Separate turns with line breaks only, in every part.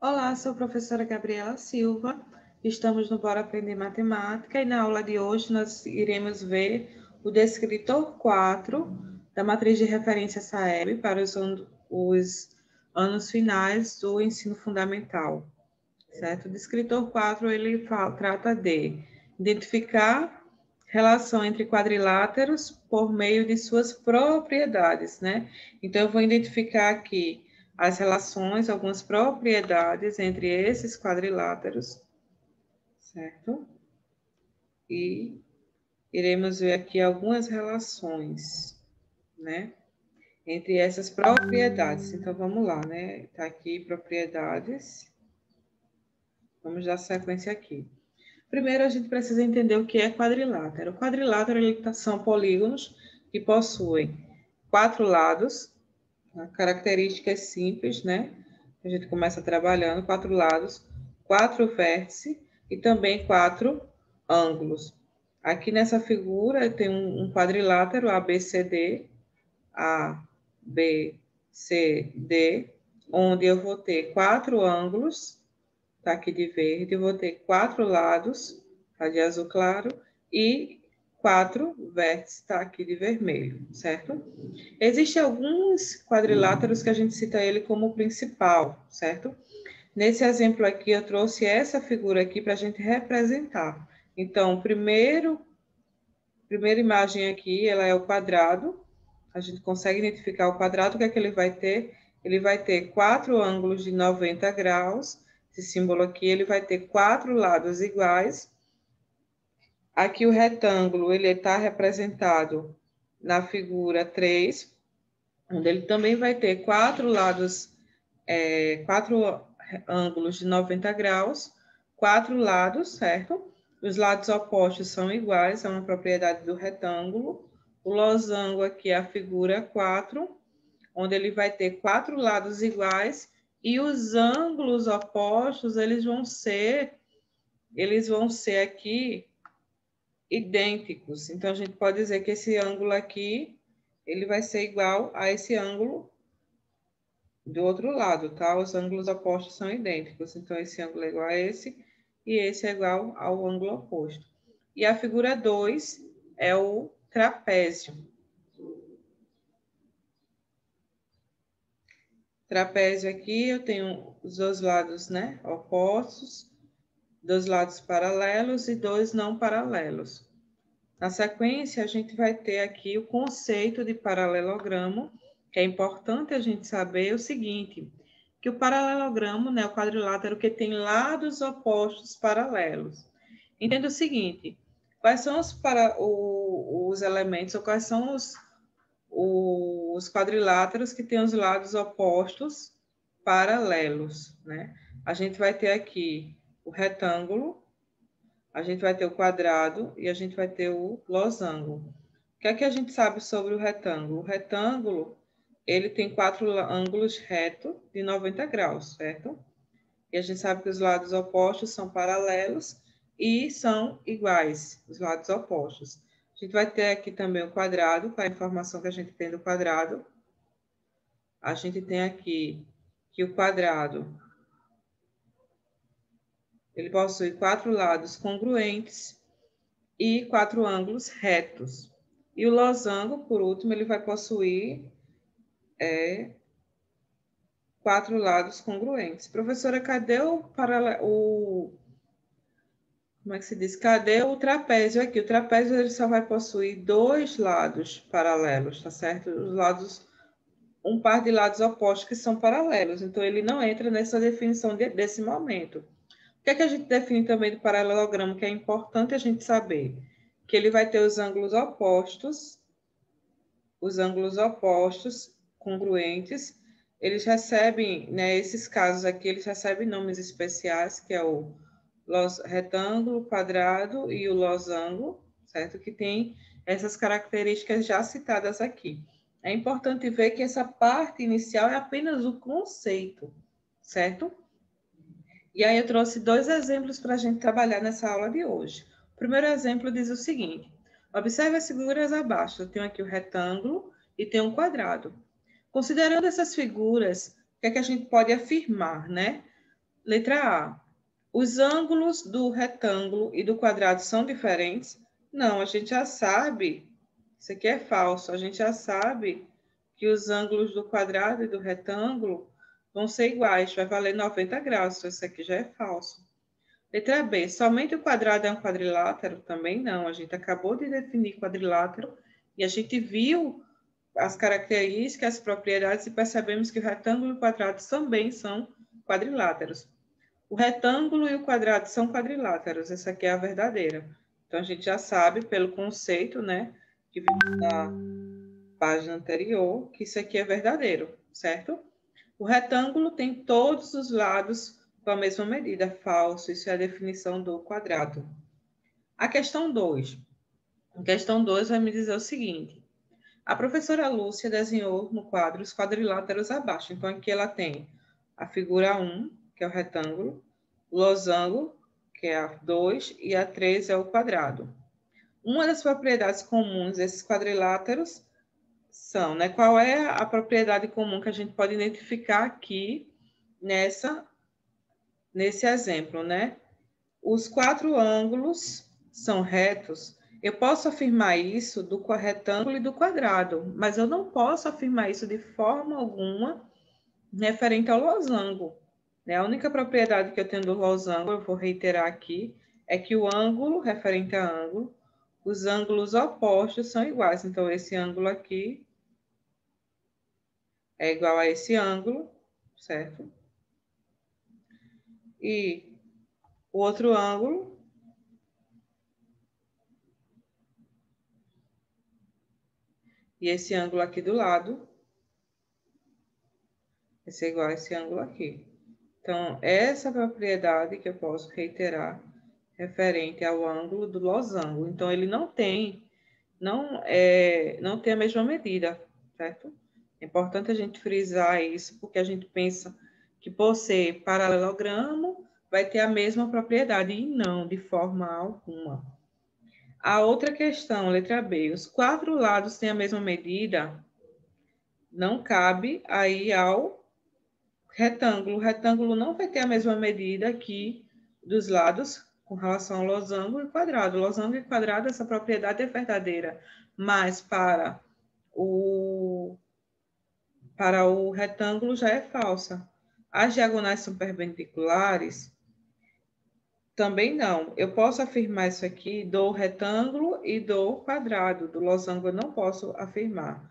Olá, sou a professora Gabriela Silva. Estamos no Bora Aprender Matemática e na aula de hoje nós iremos ver o descritor 4 da matriz de referência SAEB para os anos finais do ensino fundamental, certo? O descritor 4 ele trata de identificar relação entre quadriláteros por meio de suas propriedades, né? Então, eu vou identificar aqui as relações, algumas propriedades entre esses quadriláteros, certo? E iremos ver aqui algumas relações, né? Entre essas propriedades. Então, vamos lá, né? Tá aqui propriedades. Vamos dar sequência aqui. Primeiro, a gente precisa entender o que é quadrilátero. O quadrilátero são polígonos que possuem 4 lados, características simples, né? A gente começa trabalhando 4 lados, 4 vértices e também 4 ângulos. Aqui nessa figura tem um quadrilátero ABCD, ABCD, onde eu vou ter 4 ângulos, tá aqui de verde, eu vou ter 4 lados, tá de azul claro, e 4 vértices, tá aqui de vermelho, certo? Existem alguns quadriláteros que a gente cita ele como principal, certo? Nesse exemplo aqui, eu trouxe essa figura aqui para a gente representar. Então, primeira imagem aqui, ela é o quadrado. A gente consegue identificar o quadrado, o que é que ele vai ter? Ele vai ter 4 ângulos de 90 graus. Esse símbolo aqui, ele vai ter 4 lados iguais. Aqui o retângulo, ele está representado na figura 3, onde ele também vai ter 4 lados, 4 ângulos de 90 graus, 4 lados, certo? Os lados opostos são iguais, é uma propriedade do retângulo. O losango aqui é a figura 4, onde ele vai ter 4 lados iguais e os ângulos opostos, eles vão ser aqui idênticos. Então, a gente pode dizer que esse ângulo aqui, ele vai ser igual a esse ângulo do outro lado, tá? Os ângulos opostos são idênticos. Então, esse ângulo é igual a esse e esse é igual ao ângulo oposto. E a figura 2 é o trapézio. Trapézio aqui, eu tenho os dois lados, né, opostos, dois lados paralelos e dois não paralelos. Na sequência, a gente vai ter aqui o conceito de paralelogramo, que é importante a gente saber o seguinte, que o paralelogramo, né, o quadrilátero que tem lados opostos paralelos. Entenda o seguinte, quais são os elementos, ou quais são os quadriláteros que têm os lados opostos paralelos, né? A gente vai ter aqui o retângulo, a gente vai ter o quadrado e a gente vai ter o losango. O que é que a gente sabe sobre o retângulo? O retângulo, ele tem 4 ângulos retos de 90 graus, certo? E a gente sabe que os lados opostos são paralelos e são iguais, os lados opostos. A gente vai ter aqui também o quadrado, para a informação que a gente tem do quadrado. A gente tem aqui que o quadrado, ele possui 4 lados congruentes e 4 ângulos retos. E o losango, por último, ele vai possuir 4 lados congruentes. Professora, cadê como é que se diz? Cadê o trapézio aqui? O trapézio ele só vai possuir 2 lados paralelos, tá certo? Os lados, um par de lados opostos que são paralelos. Então, ele não entra nessa definição desse momento. O que é que a gente define também do paralelogramo, que é importante a gente saber? Que ele vai ter os ângulos opostos congruentes, eles recebem, né, esses casos aqui, eles recebem nomes especiais, que é o retângulo, quadrado e o losango, certo? Que tem essas características já citadas aqui. É importante ver que essa parte inicial é apenas o conceito, certo? E aí eu trouxe 2 exemplos para a gente trabalhar nessa aula de hoje. O primeiro exemplo diz o seguinte: observe as figuras abaixo. Eu tenho aqui o retângulo e tenho um quadrado. Considerando essas figuras, o que é que a gente pode afirmar, né? Letra A. Os ângulos do retângulo e do quadrado são diferentes? Não, a gente já sabe, isso aqui é falso, a gente já sabe que os ângulos do quadrado e do retângulo vão ser iguais, vai valer 90 graus, então isso aqui já é falso. Letra B, somente o quadrado é um quadrilátero? Também não, a gente acabou de definir quadrilátero e a gente viu as características, as propriedades e percebemos que o retângulo e o quadrado também são quadriláteros. O retângulo e o quadrado são quadriláteros, essa aqui é a verdadeira. Então, a gente já sabe, pelo conceito, né, que vimos na página anterior, que isso aqui é verdadeiro, certo? O retângulo tem todos os lados com a mesma medida, falso, isso é a definição do quadrado. A questão 2. A questão 2 vai me dizer o seguinte: a professora Lúcia desenhou no quadro os quadriláteros abaixo. Então, aqui ela tem a figura 1, que é o retângulo, o losango, que é a 2, e a 3 é o quadrado. Uma das propriedades comuns desses quadriláteros são, né? Qual é a propriedade comum que a gente pode identificar aqui nesse exemplo, né? Os 4 ângulos são retos. Eu posso afirmar isso do retângulo e do quadrado, mas eu não posso afirmar isso de forma alguma referente ao losango. Né? A única propriedade que eu tenho do losango, eu vou reiterar aqui, é que o ângulo, referente a ângulo, os ângulos opostos são iguais. Então, esse ângulo aqui é igual a esse ângulo, certo? E o outro ângulo e esse ângulo aqui do lado vai ser igual a esse ângulo aqui. Então, essa propriedade que eu posso reiterar referente ao ângulo do losango. Então, ele não tem a mesma medida, certo? É importante a gente frisar isso, porque a gente pensa que por ser paralelogramo, vai ter a mesma propriedade, e não, de forma alguma. A outra questão, letra B, os 4 lados têm a mesma medida? Não cabe aí ao retângulo. O retângulo não vai ter a mesma medida aqui dos lados com relação ao losango e quadrado. Losango e quadrado, essa propriedade é verdadeira, mas para o retângulo já é falsa. As diagonais são perpendiculares? Também não. Eu posso afirmar isso aqui do retângulo e do quadrado. Do losango eu não posso afirmar.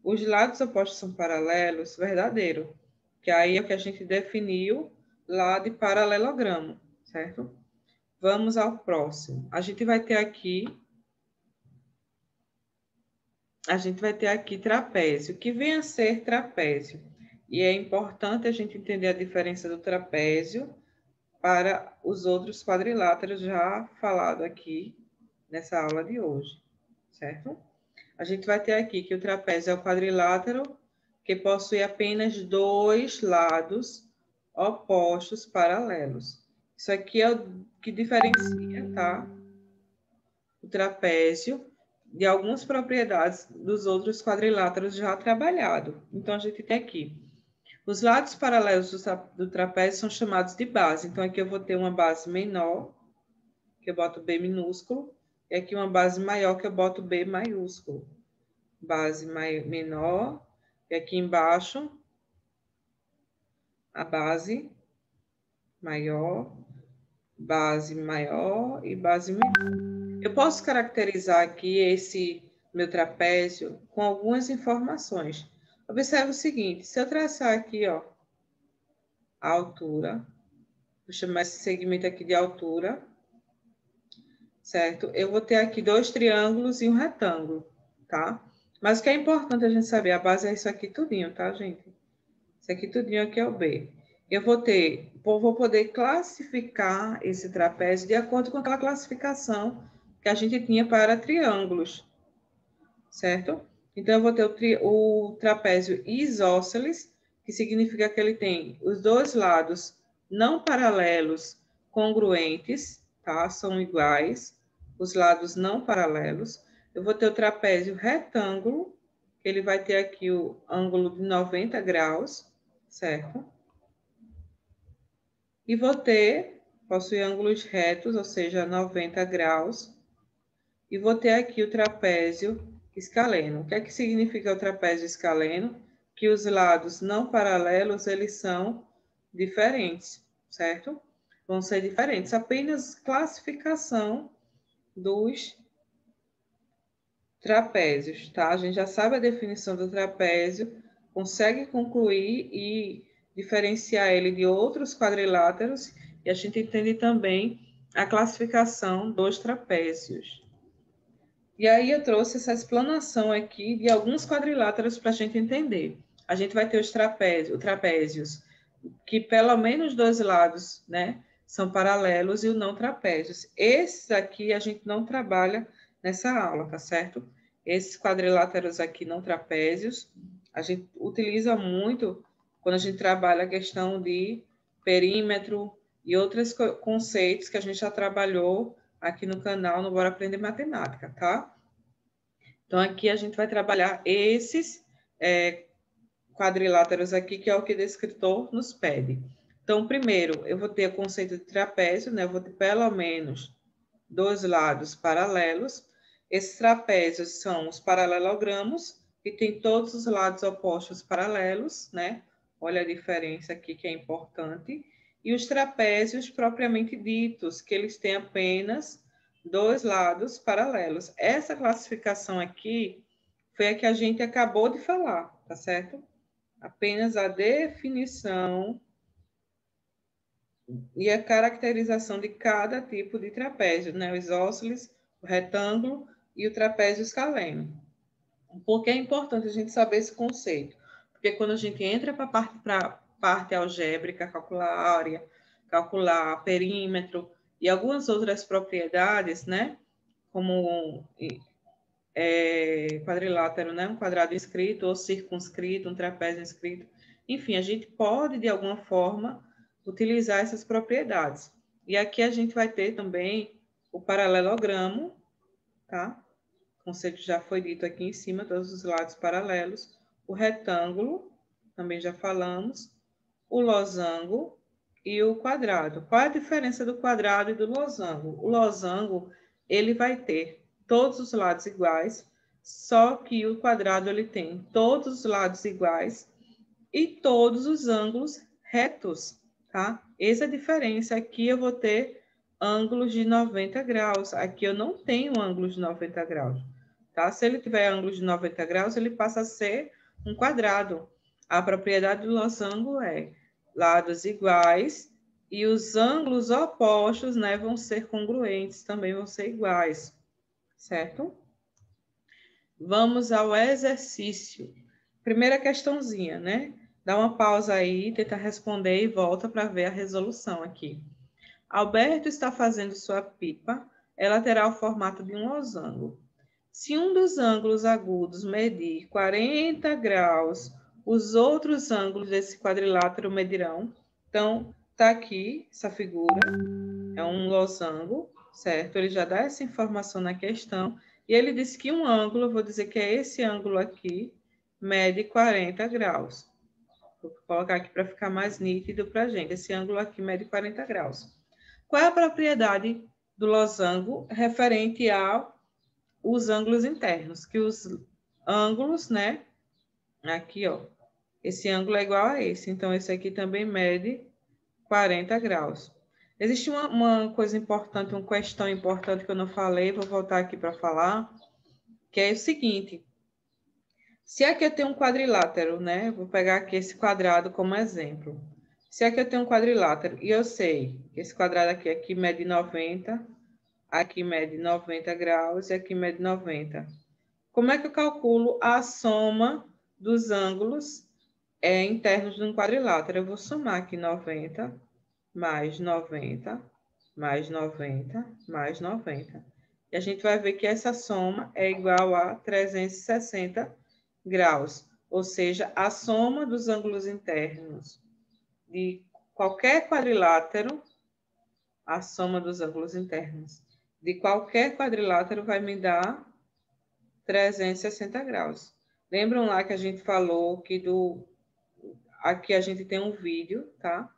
Os lados opostos são paralelos? Verdadeiro. Que aí é o que a gente definiu lá de paralelogramo, certo? Vamos ao próximo. A gente vai ter aqui trapézio. O que vem a ser trapézio? E é importante a gente entender a diferença do trapézio para os outros quadriláteros já falado aqui nessa aula de hoje, certo? A gente vai ter aqui que o trapézio é o quadrilátero que possui apenas 2 lados opostos paralelos. Isso aqui é o que diferencia, tá? O trapézio de algumas propriedades dos outros quadriláteros já trabalhados. Então, a gente tem aqui os lados paralelos do trapézio são chamados de base. Então, aqui eu vou ter uma base menor, que eu boto B minúsculo, e aqui uma base maior, que eu boto B maiúsculo. Base menor, e aqui embaixo, a base maior e base menor. Eu posso caracterizar aqui esse meu trapézio com algumas informações. Observe o seguinte, se eu traçar aqui, ó, a altura, vou chamar esse segmento aqui de altura, certo? Eu vou ter aqui 2 triângulos e um retângulo, tá? Mas o que é importante a gente saber, a base é isso aqui tudinho, tá, gente? Isso aqui tudinho aqui é o B. Eu vou poder classificar esse trapézio de acordo com aquela classificação que a gente tinha para triângulos, certo? Então, eu vou ter o trapézio isósceles, que significa que ele tem os 2 lados não paralelos congruentes, tá? São iguais, os lados não paralelos. Eu vou ter o trapézio retângulo, que ele vai ter aqui o ângulo de 90 graus, certo? E possui ângulos retos, ou seja, 90 graus. E vou ter aqui o trapézio escaleno. O que é que significa o trapézio escaleno? Que os lados não paralelos, eles são diferentes, certo? Vão ser diferentes. Apenas classificação dos trapézios, tá? A gente já sabe a definição do trapézio, consegue concluir e diferenciar ele de outros quadriláteros, e a gente entende também a classificação dos trapézios. E aí eu trouxe essa explanação aqui de alguns quadriláteros para a gente entender. A gente vai ter os trapézios, que pelo menos dois lados, né, são paralelos, e o não trapézios. Esses aqui a gente não trabalha nessa aula, tá certo? Esses quadriláteros aqui não trapézios, a gente utiliza muito quando a gente trabalha a questão de perímetro e outros conceitos que a gente já trabalhou aqui no canal no Bora Aprender Matemática, tá? Então, aqui a gente vai trabalhar esses quadriláteros aqui, que é o que o descritor nos pede. Então, primeiro, eu vou ter o conceito de trapézio, né? Eu vou ter pelo menos dois lados paralelos. Esses trapézios são os paralelogramos, que tem todos os lados opostos paralelos, né? Olha a diferença aqui, que é importante. E os trapézios propriamente ditos, que eles têm apenas dois lados paralelos. Essa classificação aqui foi a que a gente acabou de falar, tá certo? Apenas a definição e a caracterização de cada tipo de trapézio, né? O isósceles, o retângulo e o trapézio escaleno. Por que é importante a gente saber esse conceito? Porque quando a gente entra para a parte algébrica, calcular área, calcular perímetro e algumas outras propriedades, né? Como quadrilátero, né? Um quadrado inscrito ou circunscrito, um trapézio inscrito. Enfim, a gente pode, de alguma forma, utilizar essas propriedades. E aqui a gente vai ter também o paralelogramo, tá? O conceito já foi dito aqui em cima, todos os lados paralelos. O retângulo, também já falamos. O losango e o quadrado. Qual é a diferença do quadrado e do losango? O losango, ele vai ter todos os lados iguais, só que o quadrado ele tem todos os lados iguais e todos os ângulos retos, tá? Essa é a diferença. Aqui eu vou ter ângulos de 90 graus. Aqui eu não tenho ângulos de 90 graus, tá? Se ele tiver ângulos de 90 graus, ele passa a ser um quadrado. A propriedade do losango é lados iguais e os ângulos opostos, né, vão ser congruentes, também vão ser iguais, certo? Vamos ao exercício. Primeira questãozinha, né? Dá uma pausa aí, tenta responder e volta para ver a resolução aqui. Alberto está fazendo sua pipa, ela terá o formato de um losango. Se um dos ângulos agudos medir 40 graus, os outros ângulos desse quadrilátero medirão. Então, tá aqui essa figura, é um losango, certo? Ele já dá essa informação na questão. E ele disse que um ângulo, eu vou dizer que é esse ângulo aqui, mede 40 graus. Vou colocar aqui para ficar mais nítido para a gente. Esse ângulo aqui mede 40 graus. Qual é a propriedade do losango referente aos ângulos internos? Que os ângulos, né? Aqui, ó. Esse ângulo é igual a esse. Então, esse aqui também mede 40 graus. Existe uma coisa importante, uma questão importante que eu não falei, vou voltar aqui para falar, que é o seguinte. Se aqui eu tenho um quadrilátero, né? Vou pegar aqui esse quadrado como exemplo. Se aqui eu tenho um quadrilátero e eu sei que esse quadrado aqui mede 90, aqui mede 90 graus e aqui mede 90. Como é que eu calculo a soma dos ângulos internos de um quadrilátero? Eu vou somar aqui 90 mais 90, mais 90, mais 90. E a gente vai ver que essa soma é igual a 360 graus, ou seja, a soma dos ângulos internos de qualquer quadrilátero, a soma dos ângulos internos de qualquer quadrilátero vai me dar 360 graus. Lembram lá que a gente falou que aqui a gente tem um vídeo, tá?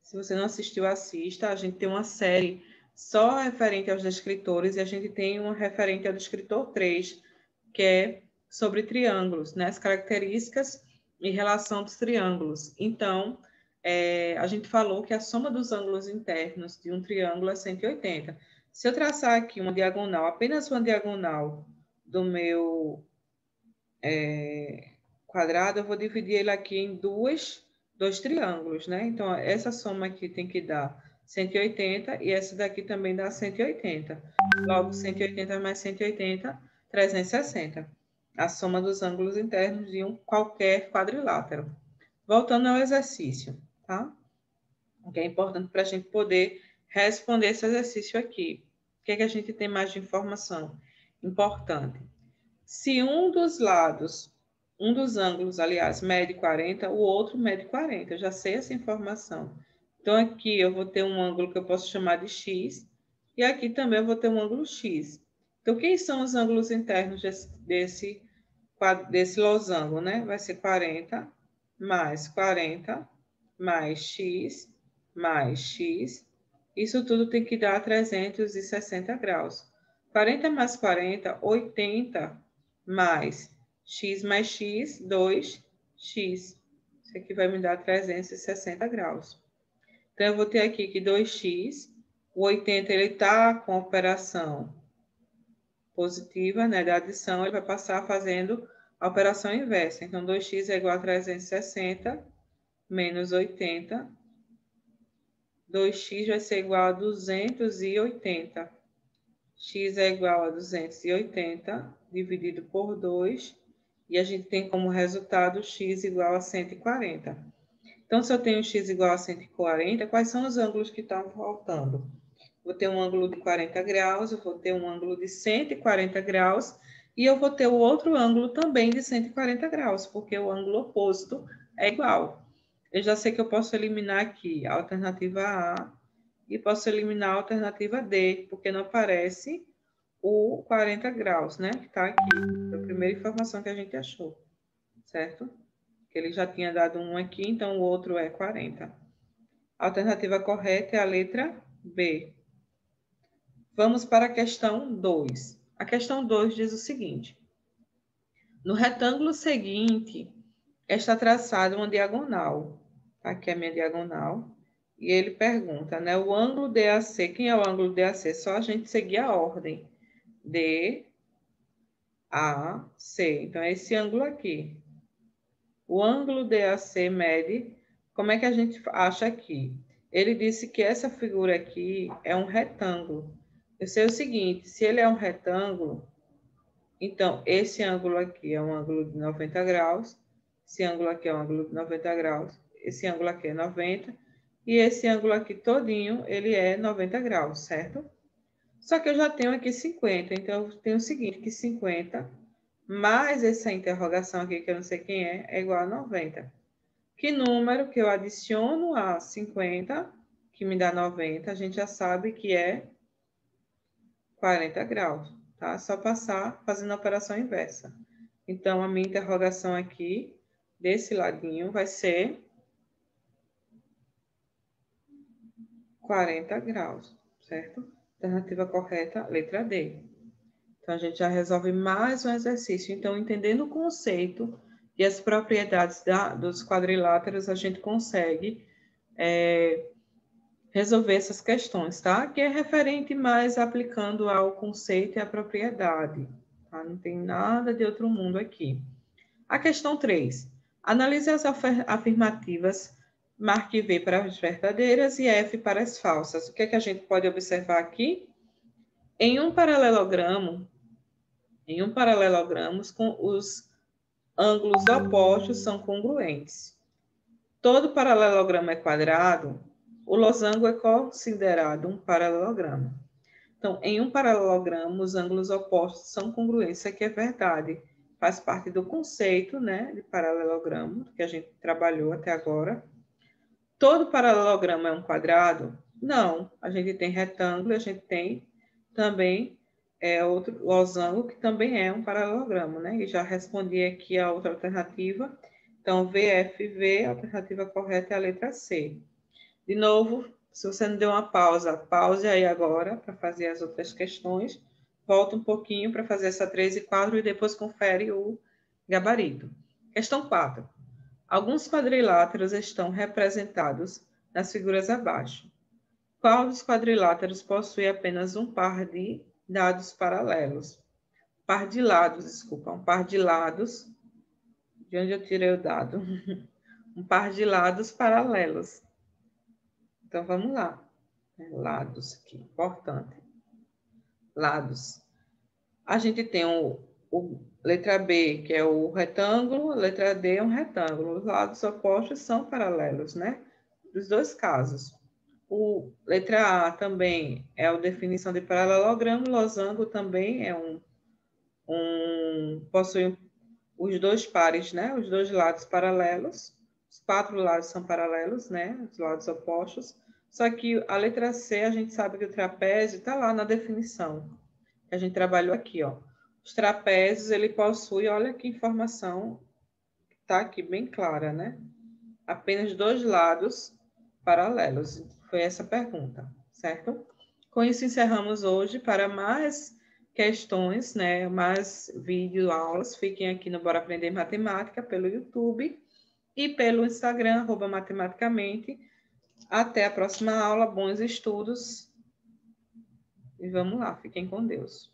Se você não assistiu, assista. A gente tem uma série só referente aos descritores e a gente tem uma referente ao descritor 3, que é sobre triângulos, né? As características e relação dos triângulos. Então, a gente falou que a soma dos ângulos internos de um triângulo é 180. Se eu traçar aqui uma diagonal, apenas uma diagonal do meu quadrado, eu vou dividir ele aqui em dois triângulos, né? Então, essa soma aqui tem que dar 180 e essa daqui também dá 180. Logo, 180 mais 180, 360. A soma dos ângulos internos de um qualquer quadrilátero. Voltando ao exercício, tá? O que é importante para a gente poder responder esse exercício aqui. O que é que a gente tem mais de informação importante? Se um dos ângulos, aliás, mede 40, o outro mede 40. Eu já sei essa informação. Então, aqui eu vou ter um ângulo que eu posso chamar de x, e aqui também eu vou ter um ângulo x. Então, quem são os ângulos internos desse losango, né? Vai ser 40 mais x mais x. Isso tudo tem que dar 360 graus. 40 mais 40, 80 mais x, 2x. Isso aqui vai me dar 360 graus. Então, eu vou ter aqui que 2x, o 80 ele está com operação positiva, né, da adição, ele vai passar fazendo a operação inversa. Então, 2x é igual a 360 menos 80. 2x vai ser igual a 280. X é igual a 280 dividido por 2, e a gente tem como resultado x igual a 140. Então, se eu tenho x igual a 140, quais são os ângulos que estão faltando? Vou ter um ângulo de 40 graus, eu vou ter um ângulo de 140 graus, e eu vou ter o outro ângulo também de 140 graus, porque o ângulo oposto é igual. Eu já sei que eu posso eliminar aqui a alternativa A e posso eliminar a alternativa D, porque não aparece o 40 graus, né? Que está aqui. Foi a primeira informação que a gente achou, certo? Que ele já tinha dado um aqui, então o outro é 40. A alternativa correta é a letra B. Vamos para a questão 2. A questão 2 diz o seguinte: no retângulo seguinte, está traçada uma diagonal. Aqui é a minha diagonal. E ele pergunta, né? O ângulo DAC, quem é o ângulo DAC? Só a gente seguir a ordem. DAC. Então, é esse ângulo aqui. O ângulo DAC mede, como é que a gente acha aqui? Ele disse que essa figura aqui é um retângulo. Eu sei o seguinte, se ele é um retângulo, então esse ângulo aqui é um ângulo de 90 graus, esse ângulo aqui é um ângulo de 90 graus, esse ângulo aqui é 90, e esse ângulo aqui todinho, ele é 90 graus, certo? Só que eu já tenho aqui 50, então eu tenho o seguinte, que 50 mais essa interrogação aqui, que eu não sei quem é igual a 90. Que número que eu adiciono a 50, que me dá 90, a gente já sabe que é 40 graus, tá? Só passar fazendo a operação inversa. Então, a minha interrogação aqui, desse ladinho, vai ser 40 graus, certo? Alternativa correta, letra D. Então, a gente já resolve mais um exercício. Então, entendendo o conceito e as propriedades dos quadriláteros, a gente consegue resolver essas questões, tá? Que é referente mais aplicando ao conceito e à propriedade, tá? Não tem nada de outro mundo aqui. A questão 3. Analise as afirmativas, marque V para as verdadeiras e F para as falsas. O que é que a gente pode observar aqui? Em um paralelogramo, com os ângulos opostos são congruentes. Todo paralelogramo é quadrado, o losango é considerado um paralelogramo. Então, em um paralelogramo, os ângulos opostos são congruentes. Isso aqui é verdade. Faz parte do conceito, né, de paralelogramo, que a gente trabalhou até agora. Todo paralelogramo é um quadrado? Não. A gente tem retângulo, a gente tem também outro losango, que também é um paralelogramo, né? E já respondi aqui a outra alternativa. Então, VFV, a alternativa correta é a letra C. De novo, se você não deu uma pausa, pause aí agora para fazer as outras questões. Volta um pouquinho para fazer essa 3 e 4 e depois confere o gabarito. Questão 4. Alguns quadriláteros estão representados nas figuras abaixo. Qual dos quadriláteros possui apenas um par de dados paralelos? Um par de lados. De onde eu tirei o dado? Um par de lados paralelos. Então, vamos lá. Lados aqui, importante. Lados. A gente tem o letra B, que é o retângulo, a letra D é um retângulo. Os lados opostos são paralelos, né? Dos dois casos. O letra A também é a definição de paralelogramo, losango também é possui os dois pares, né? Os dois lados paralelos. Os 4 lados são paralelos, né? Os lados opostos. Só que a letra C, a gente sabe que o trapézio está lá na definição. A gente trabalhou aqui, ó. Os trapézios, ele possui, olha que informação, está aqui bem clara, né? Apenas 2 lados paralelos. Foi essa a pergunta, certo? Com isso, encerramos hoje. Para mais questões, né? Mais vídeo aulas, fiquem aqui no Bora Aprender Matemática pelo YouTube e pelo Instagram, @matematicamente. Até a próxima aula, bons estudos. E vamos lá, fiquem com Deus.